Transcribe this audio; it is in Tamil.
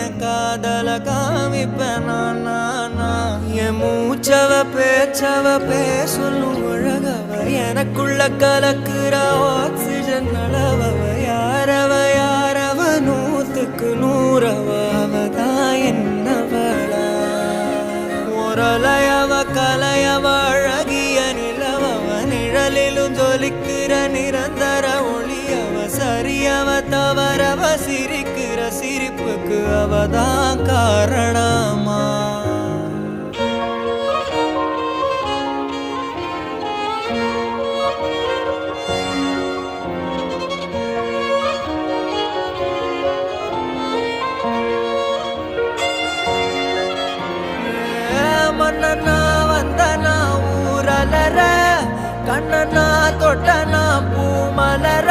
என் காதல காமிப்பேன் என் மூச்சவ பேச்சவ பேசலும் அழகவ எனக்குள்ள கலக்குற ஆக்சிஜன் அளவவ யாரவ நூத்துக்கு நூறவ அவதான் என்னவளா முரலையவ கலையவ அழகிய நிலவவ நிழலிலும் ஜொலிக்கிற நிரந்தர ஒளியவ சரியவ தவறவ சிரிக்கிற சிரிப்புக்கு அவதான் காரணமா மன்னனா வந்தனா ஊரலர கண்ணனா தொட்டனா பூ மலர